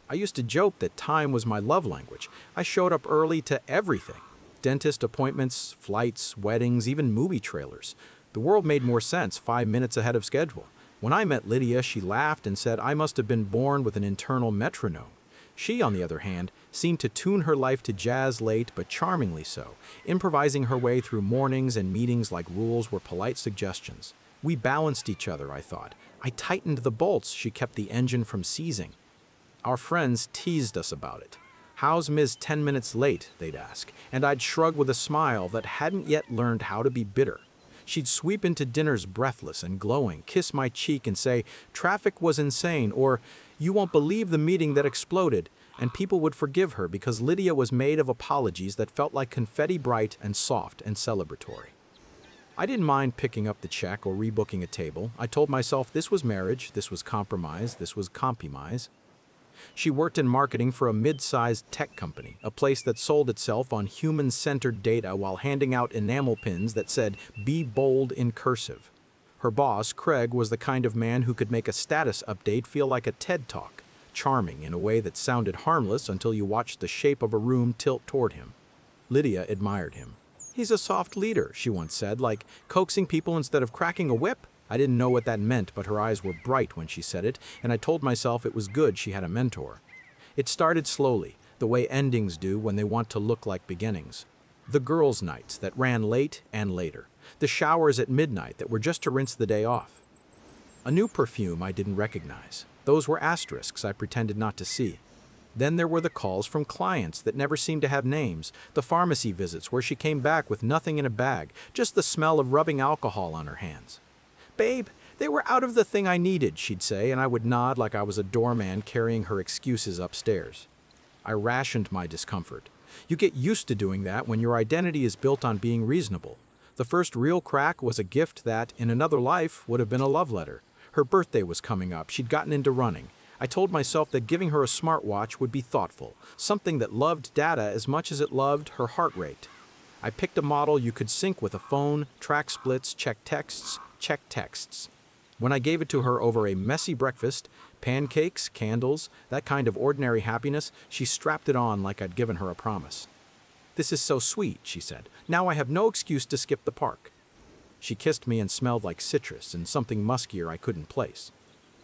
I used to joke that time was my love language. I showed up early to everything. Dentist appointments, flights, weddings, even movie trailers. The world made more sense 5 minutes ahead of schedule. When I met Lydia, she laughed and said I must have been born with an internal metronome. She, on the other hand, seemed to tune her life to jazz late, but charmingly so, improvising her way through mornings and meetings like rules were polite suggestions. We balanced each other, I thought. I tightened the bolts, she kept the engine from seizing. Our friends teased us about it. "How's Ms. 10 minutes late?" they'd ask, and I'd shrug with a smile that hadn't yet learned how to be bitter. She'd sweep into dinners breathless and glowing, kiss my cheek and say, "Traffic was insane," or "You won't believe the meeting that exploded," and people would forgive her because Lydia was made of apologies that felt like confetti bright and soft and celebratory. I didn't mind picking up the check or rebooking a table. I told myself this was marriage, this was compromise, this was compromise. She worked in marketing for a mid-sized tech company, a place that sold itself on human-centered data while handing out enamel pins that said, "Be bold" in cursive. Her boss, Craig, was the kind of man who could make a status update feel like a TED Talk, charming in a way that sounded harmless until you watched the shape of a room tilt toward him. Lydia admired him. "He's a soft leader," she once said, "like coaxing people instead of cracking a whip." I didn't know what that meant, but her eyes were bright when she said it, and I told myself it was good she had a mentor. It started slowly, the way endings do when they want to look like beginnings. The girls' nights that ran late and later. The showers at midnight that were just to rinse the day off. A new perfume I didn't recognize. Those were asterisks I pretended not to see. Then there were the calls from clients that never seemed to have names, the pharmacy visits where she came back with nothing in a bag, just the smell of rubbing alcohol on her hands. "Babe, they were out of the thing I needed," she'd say, and I would nod like I was a doorman carrying her excuses upstairs. I rationed my discomfort. You get used to doing that when your identity is built on being reasonable. The first real crack was a gift that, in another life, would have been a love letter. Her birthday was coming up. She'd gotten into running. I told myself that giving her a smartwatch would be thoughtful, something that loved data as much as it loved her heart rate. I picked a model you could sync with a phone, track splits, check texts. When I gave it to her over a messy breakfast, pancakes, candles, that kind of ordinary happiness, she strapped it on like I'd given her a promise. "This is so sweet," she said. "Now I have no excuse to skip the park." She kissed me and smelled like citrus and something muskier I couldn't place.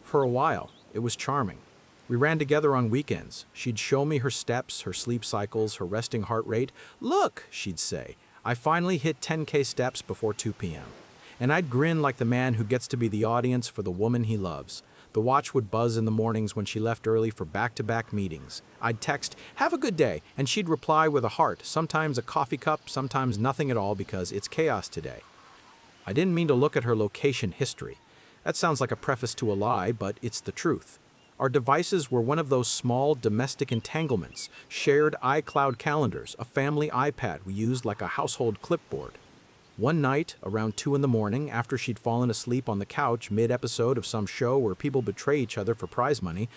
For a while, it was charming. We ran together on weekends. She'd show me her steps, her sleep cycles, her resting heart rate. "Look," she'd say, "I finally hit 10K steps before 2 p.m." And I'd grin like the man who gets to be the audience for the woman he loves. The watch would buzz in the mornings when she left early for back-to-back meetings. I'd text, "Have a good day," and she'd reply with a heart, sometimes a coffee cup, sometimes nothing at all because it's chaos today. I didn't mean to look at her location history. That sounds like a preface to a lie, but it's the truth. Our devices were one of those small domestic entanglements, shared iCloud calendars, a family iPad we used like a household clipboard. One night, around 2 in the morning, after she'd fallen asleep on the couch mid-episode of some show where people betray each other for prize money,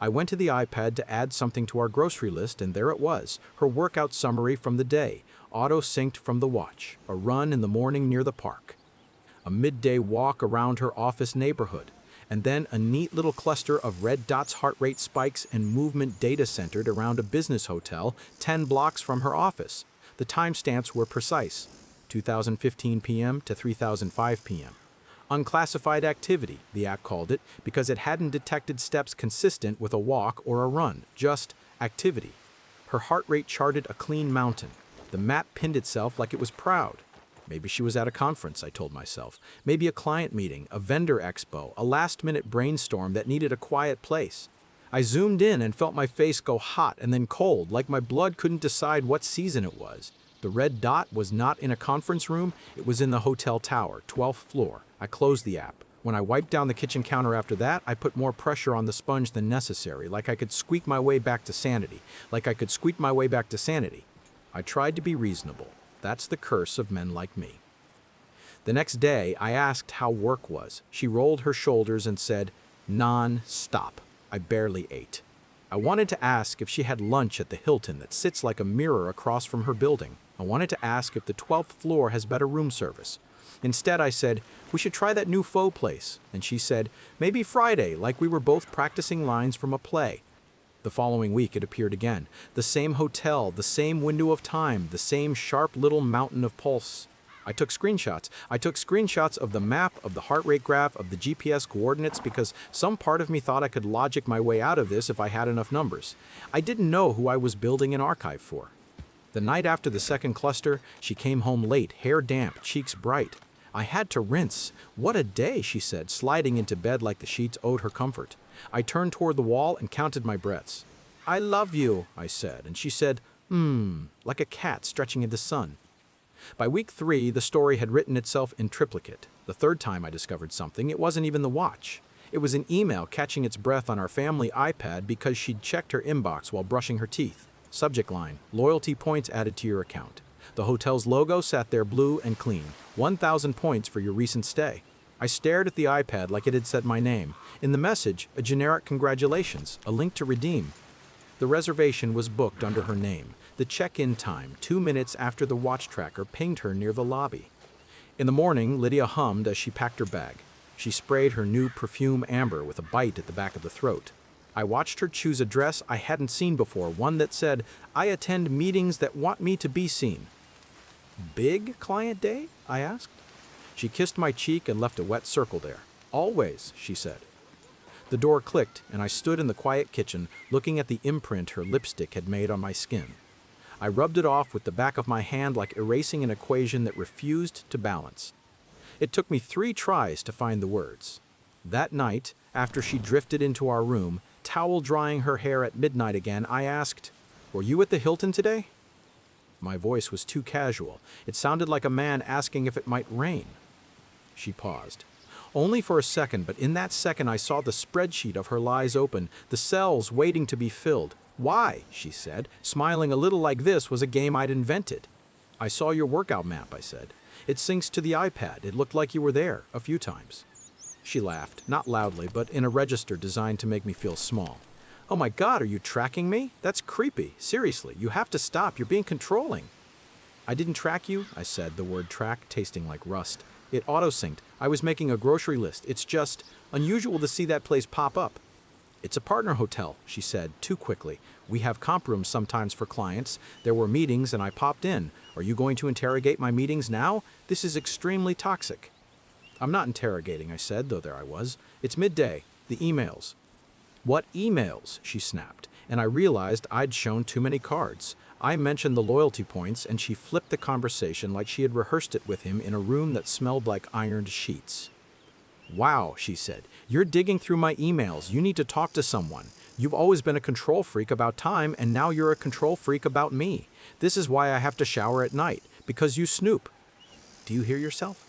I went to the iPad to add something to our grocery list, and there it was, her workout summary from the day, auto-synced from the watch, a run in the morning near the park, a midday walk around her office neighborhood, and then a neat little cluster of red dots, heart rate spikes, and movement data centered around a business hotel 10 blocks from her office. The timestamps were precise. 2015 p.m. to 3005 p.m. Unclassified activity, the app called it, because it hadn't detected steps consistent with a walk or a run, just activity. Her heart rate charted a clean mountain. The map pinned itself like it was proud. Maybe she was at a conference, I told myself. Maybe a client meeting, a vendor expo, a last-minute brainstorm that needed a quiet place. I zoomed in and felt my face go hot and then cold, like my blood couldn't decide what season it was. The red dot was not in a conference room, it was in the hotel tower, 12th floor. I closed the app. When I wiped down the kitchen counter after that, I put more pressure on the sponge than necessary, like I could squeak my way back to sanity. I tried to be reasonable. That's the curse of men like me. The next day, I asked how work was. She rolled her shoulders and said, "Non-stop. I barely ate." I wanted to ask if she had lunch at the Hilton that sits like a mirror across from her building. I wanted to ask if the 12th floor has better room service. Instead, I said, "We should try that new pho place." And she said, "Maybe Friday," like we were both practicing lines from a play. The following week it appeared again. The same hotel, the same window of time, the same sharp little mountain of pulse. I took screenshots. I took screenshots of the map, of the heart rate graph, of the GPS coordinates because some part of me thought I could logic my way out of this if I had enough numbers. I didn't know who I was building an archive for. The night after the second cluster, she came home late, hair damp, cheeks bright. I had to rinse. What a day, she said, sliding into bed like the sheets owed her comfort. I turned toward the wall and counted my breaths. I love you, I said, and she said, like a cat stretching in the sun. By week 3, the story had written itself in triplicate. The third time I discovered something, it wasn't even the watch. It was an email catching its breath on our family iPad because she'd checked her inbox while brushing her teeth. Subject line, loyalty points added to your account. The hotel's logo sat there blue and clean. 1,000 points for your recent stay. I stared at the iPad like it had said my name. In the message, a generic congratulations, a link to redeem. The reservation was booked under her name. The check-in time, 2 minutes after the watch tracker pinged her near the lobby. In the morning, Lydia hummed as she packed her bag. She sprayed her new perfume amber with a bite at the back of the throat. I watched her choose a dress I hadn't seen before, one that said, I attend meetings that want me to be seen. Big client day? I asked. She kissed my cheek and left a wet circle there. Always, she said. The door clicked, and I stood in the quiet kitchen, looking at the imprint her lipstick had made on my skin. I rubbed it off with the back of my hand like erasing an equation that refused to balance. It took me 3 tries to find the words. That night, after she drifted into our room, towel drying her hair at midnight again, I asked, "Were you at the Hilton today?" My voice was too casual. It sounded like a man asking if it might rain. She paused. Only for a second, but in that second I saw the spreadsheet of her lies open, the cells waiting to be filled. Why, she said, smiling a little like this was a game I'd invented. I saw your workout map, I said. It syncs to the iPad. It looked like you were there a few times. She laughed, not loudly, but in a register designed to make me feel small. Oh my God, are you tracking me? That's creepy. Seriously, you have to stop. You're being controlling. I didn't track you, I said, the word track tasting like rust. It auto-synced. I was making a grocery list. It's just unusual to see that place pop up. It's a partner hotel, she said, too quickly. We have comp rooms sometimes for clients. There were meetings and I popped in. Are you going to interrogate my meetings now? This is extremely toxic. I'm not interrogating, I said, though there I was. It's midday. The emails. What emails? She snapped, and I realized I'd shown too many cards. I mentioned the loyalty points, and she flipped the conversation like she had rehearsed it with him in a room that smelled like ironed sheets. Wow, she said, you're digging through my emails. You need to talk to someone. You've always been a control freak about time, and now you're a control freak about me. This is why I have to shower at night, because you snoop. Do you hear yourself?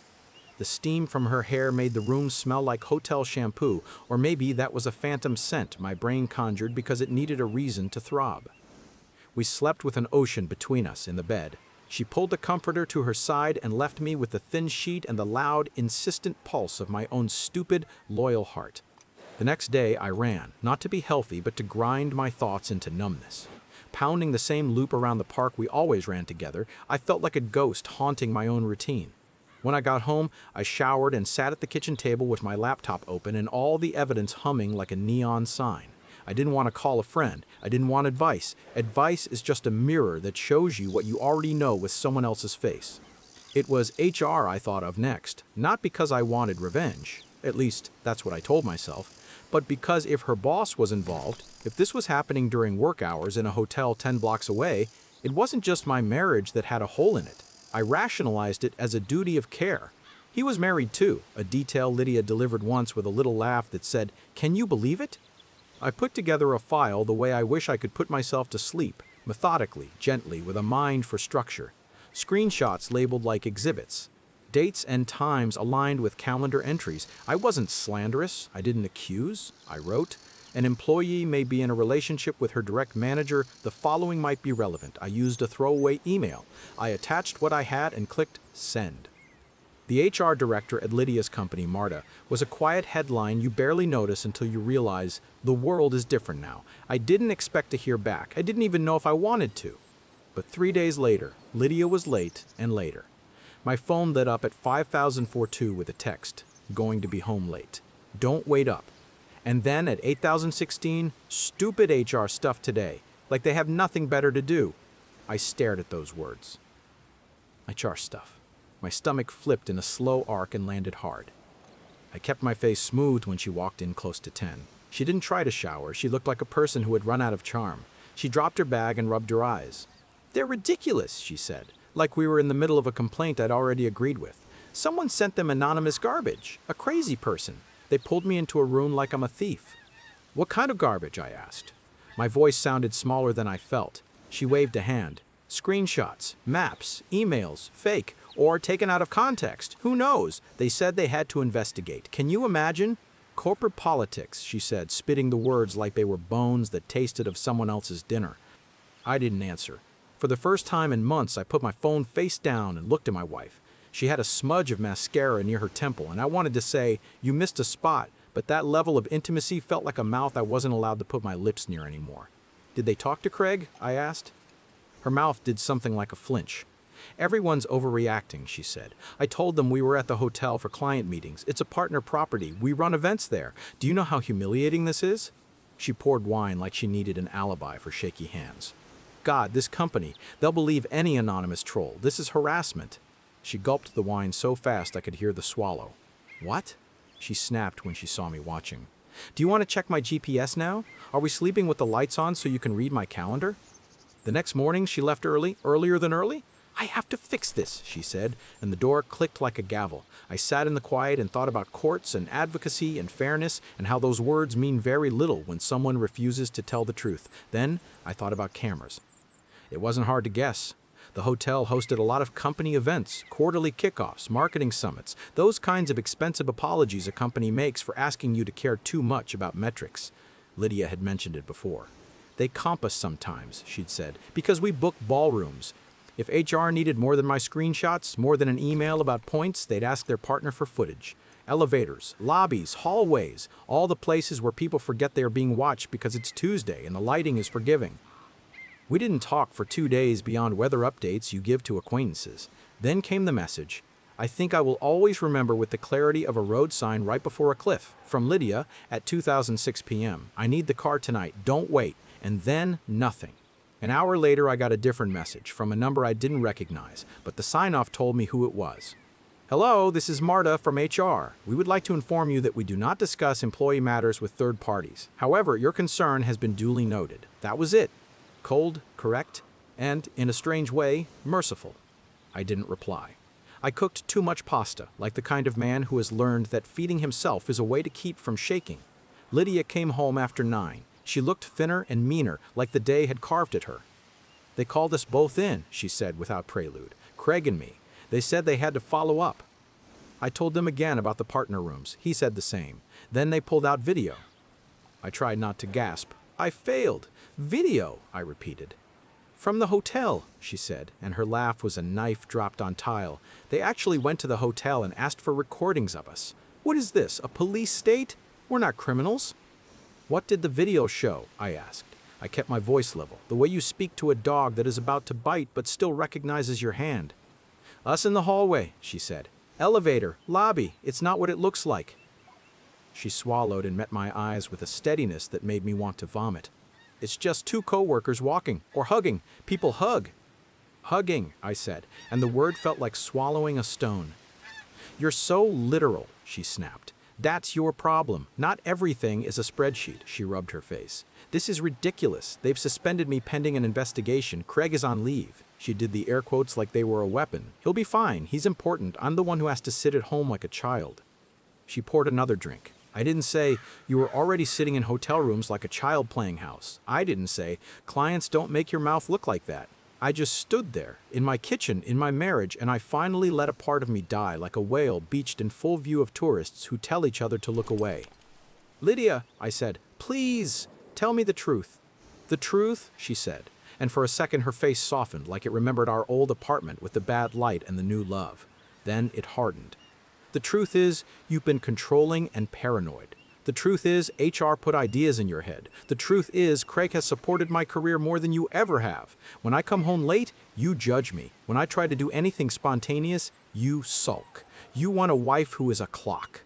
The steam from her hair made the room smell like hotel shampoo, or maybe that was a phantom scent my brain conjured because it needed a reason to throb. We slept with an ocean between us in the bed. She pulled the comforter to her side and left me with the thin sheet and the loud, insistent pulse of my own stupid, loyal heart. The next day I ran, not to be healthy, but to grind my thoughts into numbness. Pounding the same loop around the park we always ran together, I felt like a ghost haunting my own routine. When I got home, I showered and sat at the kitchen table with my laptop open and all the evidence humming like a neon sign. I didn't want to call a friend. I didn't want advice. Advice is just a mirror that shows you what you already know with someone else's face. It was HR I thought of next, not because I wanted revenge. At least, that's what I told myself. But because if her boss was involved, if this was happening during work hours in a hotel 10 blocks away, it wasn't just my marriage that had a hole in it. I rationalized it as a duty of care. He was married too, a detail Lydia delivered once with a little laugh that said, "Can you believe it?" I put together a file the way I wish I could put myself to sleep, methodically, gently, with a mind for structure. Screenshots labeled like exhibits. Dates and times aligned with calendar entries. I wasn't slanderous. I didn't accuse. I wrote. An employee may be in a relationship with her direct manager. The following might be relevant. I used a throwaway email. I attached what I had and clicked send. The HR director at Lydia's company, Marta, was a quiet headline you barely notice until you realize the world is different now. I didn't expect to hear back. I didn't even know if I wanted to. But 3 days later, Lydia was late and later. My phone lit up at 5042 with a text, going to be home late. Don't wait up. And then at 8016, stupid HR stuff today, like they have nothing better to do. I stared at those words. HR stuff. My stomach flipped in a slow arc and landed hard. I kept my face smooth when she walked in close to 10. She didn't try to shower. She looked like a person who had run out of charm. She dropped her bag and rubbed her eyes. "They're ridiculous," she said, like we were in the middle of a complaint I'd already agreed with. "Someone sent them anonymous garbage. A crazy person. They pulled me into a room like I'm a thief." "What kind of garbage?" I asked. My voice sounded smaller than I felt. She waved a hand. "Screenshots, maps, emails, fake, or taken out of context. Who knows? They said they had to investigate. Can you imagine?" "Corporate politics," she said, spitting the words like they were bones that tasted of someone else's dinner. I didn't answer. For the first time in months, I put my phone face down and looked at my wife. She had a smudge of mascara near her temple, and I wanted to say, "You missed a spot," but that level of intimacy felt like a mouth I wasn't allowed to put my lips near anymore. "Did they talk to Craig?" I asked. Her mouth did something like a flinch. "Everyone's overreacting," she said. "I told them we were at the hotel for client meetings. It's a partner property. We run events there. Do you know how humiliating this is?" She poured wine like she needed an alibi for shaky hands. "God, this company, they'll believe any anonymous troll. This is harassment." She gulped the wine so fast I could hear the swallow. "What?" she snapped when she saw me watching. "Do you want to check my GPS now? Are we sleeping with the lights on so you can read my calendar?" The next morning, she left early, earlier than early. "I have to fix this," she said, and the door clicked like a gavel. I sat in the quiet and thought about courts and advocacy and fairness and how those words mean very little when someone refuses to tell the truth. Then I thought about cameras. It wasn't hard to guess. The hotel hosted a lot of company events, quarterly kickoffs, marketing summits, those kinds of expensive apologies a company makes for asking you to care too much about metrics. Lydia had mentioned it before. "They comp us sometimes," she'd said, "because we book ballrooms. If HR needed more than my screenshots, more than an email about points, they'd ask their partner for footage. Elevators, lobbies, hallways, all the places where people forget they are being watched because it's Tuesday and the lighting is forgiving." We didn't talk for 2 days beyond weather updates you give to acquaintances. Then came the message. "I think I will always remember with the clarity of a road sign right before a cliff. From Lydia at 2006 p.m. I need the car tonight. Don't wait." And then nothing. An hour later, I got a different message from a number I didn't recognize, but the sign-off told me who it was. "Hello, this is Marta from HR. We would like to inform you that we do not discuss employee matters with third parties. However, your concern has been duly noted." That was it. Cold, correct, and, in a strange way, merciful. I didn't reply. I cooked too much pasta, like the kind of man who has learned that feeding himself is a way to keep from shaking. Lydia came home after 9. She looked thinner and meaner, like the day had carved at her. "They called us both in," she said without prelude. "Craig and me. They said they had to follow up." I told them again about the partner rooms. He said the same. Then they pulled out video. I tried not to gasp. "I failed. Video," I repeated. "From the hotel," she said, and her laugh was a knife dropped on tile. "They actually went to the hotel and asked for recordings of us. What is this, a police state? We're not criminals." "What did the video show?" I asked. I kept my voice level, the way you speak to a dog that is about to bite but still recognizes your hand. "Us in the hallway," she said. "Elevator, lobby, it's not what it looks like." She swallowed and met my eyes with a steadiness that made me want to vomit. "It's just 2 coworkers walking, or hugging. People hug." "Hugging," I said, and the word felt like swallowing a stone. "You're so literal," she snapped. "That's your problem. Not everything is a spreadsheet," she rubbed her face. "This is ridiculous. They've suspended me pending an investigation. Craig is on leave." She did the air quotes like they were a weapon. "He'll be fine. He's important. I'm the one who has to sit at home like a child." She poured another drink. I didn't say, "You were already sitting in hotel rooms like a child playing house." I didn't say, "Clients don't make your mouth look like that." I just stood there, in my kitchen, in my marriage, and I finally let a part of me die like a whale beached in full view of tourists who tell each other to look away. "Lydia," I said, "please, tell me the truth." "The truth?" she said, and for a second her face softened like it remembered our old apartment with the bad light and the new love. Then it hardened. "The truth is, you've been controlling and paranoid. The truth is, HR put ideas in your head. The truth is, Craig has supported my career more than you ever have. When I come home late, you judge me. When I try to do anything spontaneous, you sulk. You want a wife who is a clock."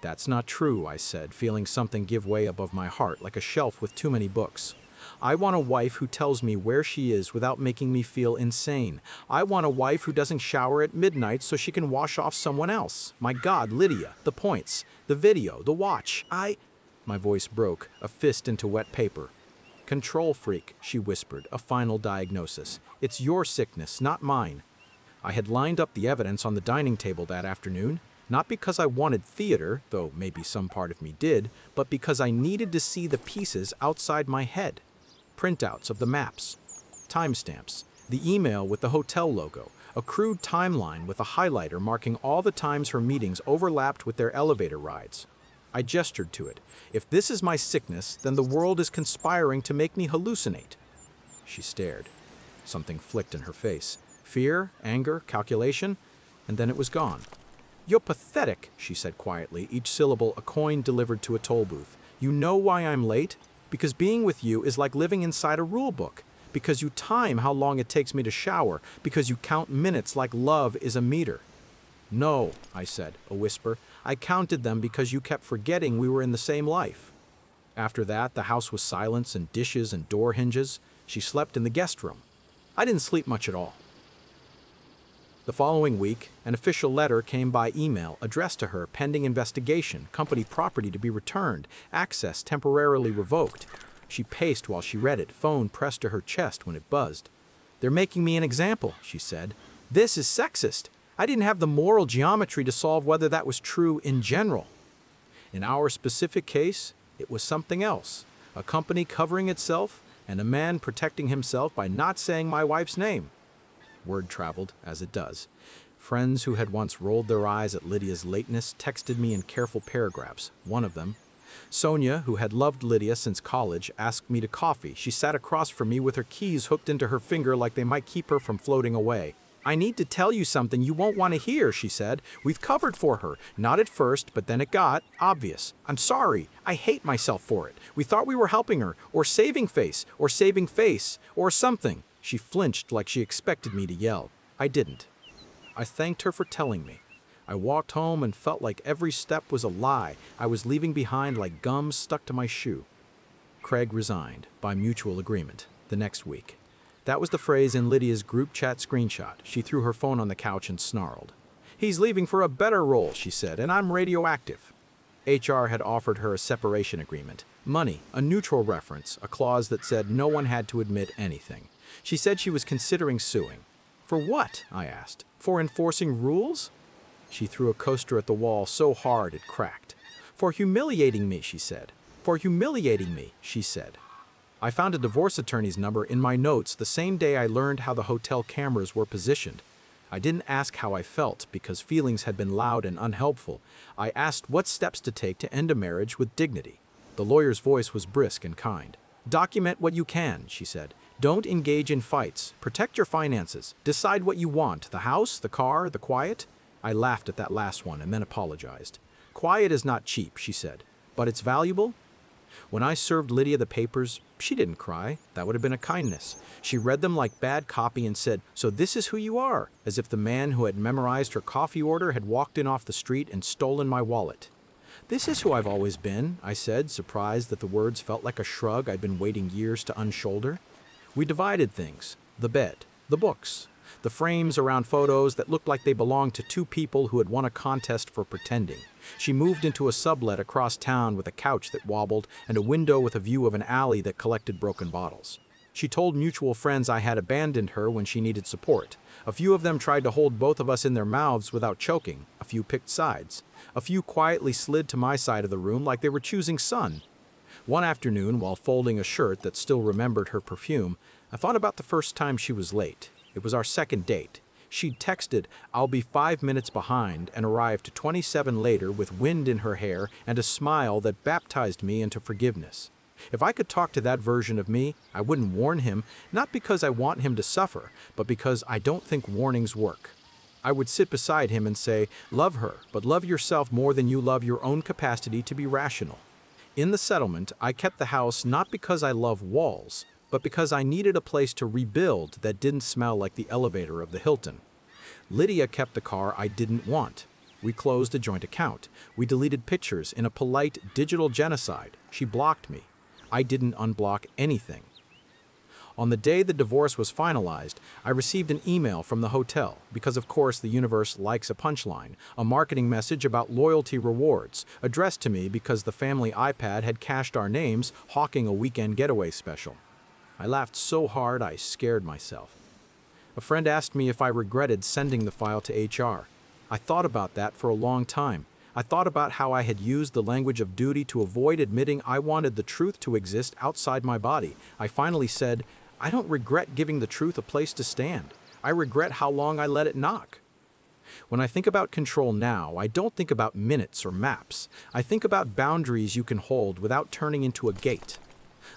That's not true, I said, feeling something give way above my heart like a shelf with too many books. I want a wife who tells me where she is without making me feel insane. I want a wife who doesn't shower at midnight so she can wash off someone else. My God, Lydia, the points, the video, the watch. My voice broke, a fist into wet paper. Control freak, she whispered, a final diagnosis. It's your sickness, not mine. I had lined up the evidence on the dining table that afternoon, not because I wanted theater, though maybe some part of me did, but because I needed to see the pieces outside my head. Printouts of the maps, timestamps, the email with the hotel logo, a crude timeline with a highlighter marking all the times her meetings overlapped with their elevator rides. I gestured to it. If this is my sickness, then the world is conspiring to make me hallucinate. She stared. Something flicked in her face. Fear, anger, calculation, and then it was gone. You're pathetic, she said quietly, each syllable a coin delivered to a toll booth. You know why I'm late? Because being with you is like living inside a rule book. Because you time how long it takes me to shower. Because you count minutes like love is a meter. No, I said, a whisper. I counted them because you kept forgetting we were in the same life. After that, the house was silence and dishes and door hinges. She slept in the guest room. I didn't sleep much at all. The following week, an official letter came by email addressed to her pending investigation, company property to be returned, access temporarily revoked. She paced while she read it, phone pressed to her chest when it buzzed. They're making me an example, she said. This is sexist. I didn't have the moral geometry to solve whether that was true in general. In our specific case, it was something else. A company covering itself and a man protecting himself by not saying my wife's name. Word traveled, as it does. Friends who had once rolled their eyes at Lydia's lateness texted me in careful paragraphs. One of them, Sonia, who had loved Lydia since college, asked me to coffee. She sat across from me with her keys hooked into her finger like they might keep her from floating away. I need to tell you something you won't want to hear, she said. We've covered for her. Not at first, but then it got obvious. I'm sorry. I hate myself for it. We thought we were helping her, or saving face, or something. She flinched like she expected me to yell. I didn't. I thanked her for telling me. I walked home and felt like every step was a lie. I was leaving behind like gum stuck to my shoe. Craig resigned, by mutual agreement, the next week. That was the phrase in Lydia's group chat screenshot. She threw her phone on the couch and snarled. He's leaving for a better role, she said, and I'm radioactive. HR had offered her a separation agreement. Money, a neutral reference, a clause that said no one had to admit anything. She said she was considering suing. For what? I asked. For enforcing rules? She threw a coaster at the wall so hard it cracked. For humiliating me, she said. For humiliating me, she said. I found a divorce attorney's number in my notes the same day I learned how the hotel cameras were positioned. I didn't ask how I felt because feelings had been loud and unhelpful. I asked what steps to take to end a marriage with dignity. The lawyer's voice was brisk and kind. Document what you can, she said. Don't engage in fights. Protect your finances. Decide what you want, the house, the car, the quiet. I laughed at that last one and then apologized. Quiet is not cheap, she said, but it's valuable. When I served Lydia the papers, she didn't cry. That would have been a kindness. She read them like bad copy and said, "So this is who you are," as if the man who had memorized her coffee order had walked in off the street and stolen my wallet. "This is who I've always been," I said, surprised that the words felt like a shrug I'd been waiting years to unshoulder. We divided things, the bed, the books, the frames around photos that looked like they belonged to two people who had won a contest for pretending. She moved into a sublet across town with a couch that wobbled and a window with a view of an alley that collected broken bottles. She told mutual friends I had abandoned her when she needed support. A few of them tried to hold both of us in their mouths without choking. A few picked sides. A few quietly slid to my side of the room like they were choosing sun. One afternoon, while folding a shirt that still remembered her perfume, I thought about the first time she was late. It was our second date. She'd texted, "I'll be 5 minutes behind," and arrived 27 later with wind in her hair and a smile that baptized me into forgiveness. If I could talk to that version of me, I wouldn't warn him, not because I want him to suffer, but because I don't think warnings work. I would sit beside him and say, "Love her, but love yourself more than you love your own capacity to be rational." In the settlement, I kept the house not because I love walls, but because I needed a place to rebuild that didn't smell like the elevator of the Hilton. Lydia kept the car I didn't want. We closed a joint account. We deleted pictures in a polite digital genocide. She blocked me. I didn't unblock anything. On the day the divorce was finalized, I received an email from the hotel, because of course the universe likes a punchline, a marketing message about loyalty rewards, addressed to me because the family iPad had cashed our names, hawking a weekend getaway special. I laughed so hard I scared myself. A friend asked me if I regretted sending the file to HR. I thought about that for a long time. I thought about how I had used the language of duty to avoid admitting I wanted the truth to exist outside my body. I finally said, I don't regret giving the truth a place to stand. I regret how long I let it knock. When I think about control now, I don't think about minutes or maps. I think about boundaries you can hold without turning into a gate.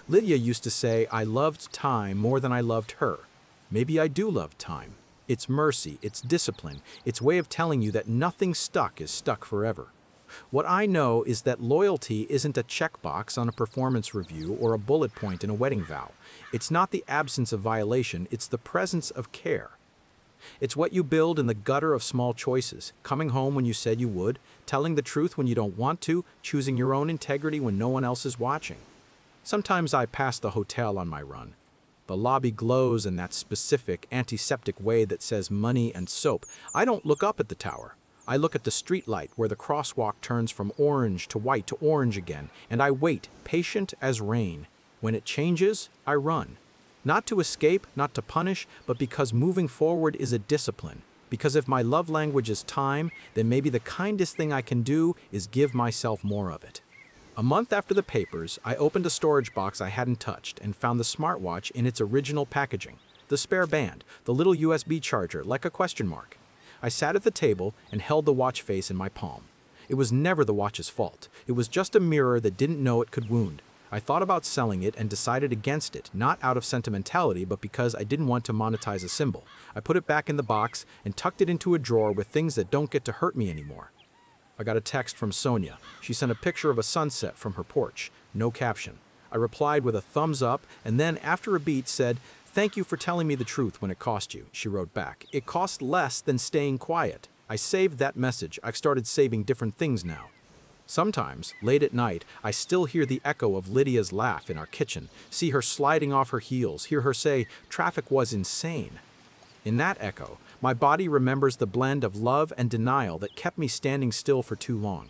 Lydia used to say, I loved time more than I loved her. Maybe I do love time. It's mercy, it's discipline, it's way of telling you that nothing stuck is stuck forever. What I know is that loyalty isn't a checkbox on a performance review or a bullet point in a wedding vow. It's not the absence of violation, it's the presence of care. It's what you build in the gutter of small choices, coming home when you said you would, telling the truth when you don't want to, choosing your own integrity when no one else is watching. Sometimes I pass the hotel on my run. The lobby glows in that specific, antiseptic way that says money and soap. I don't look up at the tower. I look at the street light where the crosswalk turns from orange to white to orange again, and I wait, patient as rain. When it changes, I run. Not to escape, not to punish, but because moving forward is a discipline. Because if my love language is time, then maybe the kindest thing I can do is give myself more of it. A month after the papers, I opened a storage box I hadn't touched and found the smartwatch in its original packaging. The spare band, the little USB charger, like a question mark. I sat at the table and held the watch face in my palm. It was never the watch's fault. It was just a mirror that didn't know it could wound. I thought about selling it and decided against it, not out of sentimentality, but because I didn't want to monetize a symbol. I put it back in the box and tucked it into a drawer with things that don't get to hurt me anymore. I got a text from Sonia. She sent a picture of a sunset from her porch. No caption. I replied with a thumbs up and then, after a beat, said, "Thank you for telling me the truth when it cost you." She wrote back, "It cost less than staying quiet." I saved that message. I've started saving different things now. Sometimes, late at night, I still hear the echo of Lydia's laugh in our kitchen, see her sliding off her heels, hear her say, "Traffic was insane." In that echo, my body remembers the blend of love and denial that kept me standing still for too long.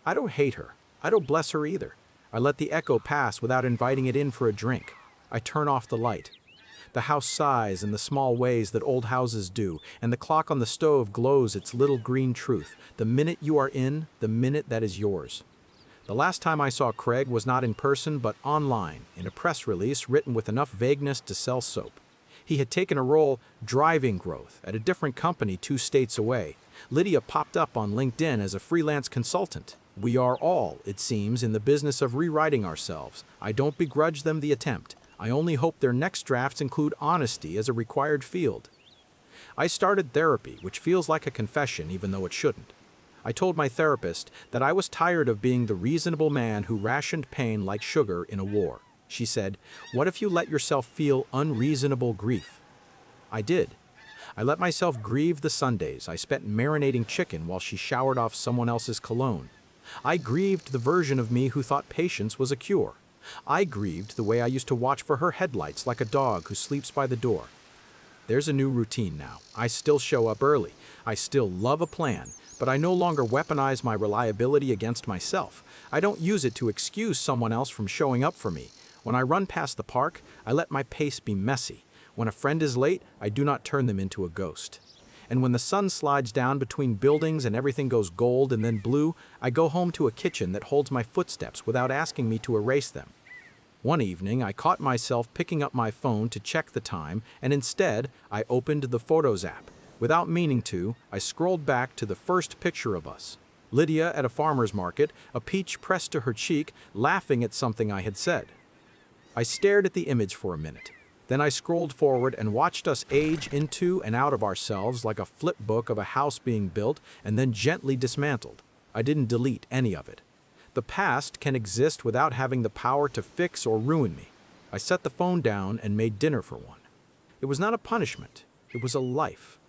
I don't hate her. I don't bless her either. I let the echo pass without inviting it in for a drink. I turn off the light. The house sighs in the small ways that old houses do, and the clock on the stove glows its little green truth. The minute you are in, the minute that is yours. The last time I saw Craig was not in person, but online, in a press release written with enough vagueness to sell soap. He had taken a role driving growth at a different company 2 states away. Lydia popped up on LinkedIn as a freelance consultant. We are all, it seems, in the business of rewriting ourselves. I don't begrudge them the attempt. I only hope their next drafts include honesty as a required field. I started therapy, which feels like a confession even though it shouldn't. I told my therapist that I was tired of being the reasonable man who rationed pain like sugar in a war. She said, "What if you let yourself feel unreasonable grief?" I did. I let myself grieve the Sundays I spent marinating chicken while she showered off someone else's cologne. I grieved the version of me who thought patience was a cure. I grieved the way I used to watch for her headlights like a dog who sleeps by the door. There's a new routine now. I still show up early. I still love a plan, but I no longer weaponize my reliability against myself. I don't use it to excuse someone else from showing up for me. When I run past the park, I let my pace be messy. When a friend is late, I do not turn them into a ghost. And when the sun slides down between buildings and everything goes gold and then blue, I go home to a kitchen that holds my footsteps without asking me to erase them. One evening, I caught myself picking up my phone to check the time, and instead, I opened the Photos app. Without meaning to, I scrolled back to the first picture of us. Lydia at a farmer's market, a peach pressed to her cheek, laughing at something I had said. I stared at the image for a minute. Then I scrolled forward and watched us age into and out of ourselves like a flip book of a house being built and then gently dismantled. I didn't delete any of it. The past can exist without having the power to fix or ruin me. I set the phone down and made dinner for one. It was not a punishment. It was a life.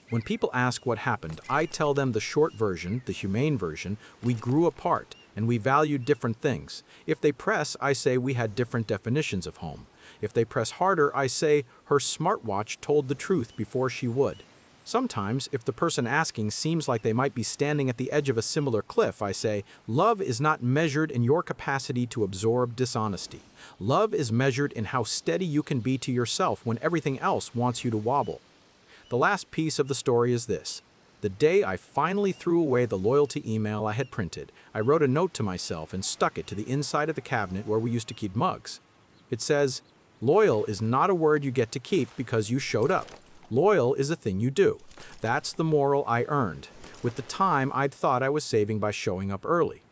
When people ask what happened, I tell them the short version, the humane version. We grew apart and we valued different things. If they press, I say we had different definitions of home. If they press harder, I say her smartwatch told the truth before she would. Sometimes, if the person asking seems like they might be standing at the edge of a similar cliff, I say, love is not measured in your capacity to absorb dishonesty. Love is measured in how steady you can be to yourself when everything else wants you to wobble. The last piece of the story is this. The day I finally threw away the loyalty email I had printed, I wrote a note to myself and stuck it to the inside of the cabinet where we used to keep mugs. It says, "Loyal is not a word you get to keep because you showed up. Loyal is a thing you do." That's the moral I earned, with the time I'd thought I was saving by showing up early.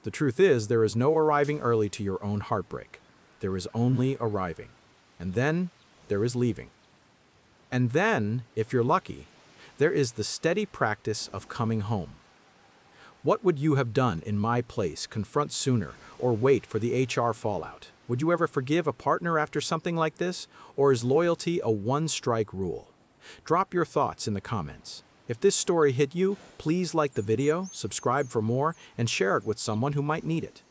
The truth is, there is no arriving early to your own heartbreak. There is only arriving. And then there is leaving. And then, if you're lucky, there is the steady practice of coming home. What would you have done in my place? Confront sooner or wait for the HR fallout? Would you ever forgive a partner after something like this? Or is loyalty a one-strike rule? Drop your thoughts in the comments. If this story hit you, please like the video, subscribe for more, and share it with someone who might need it.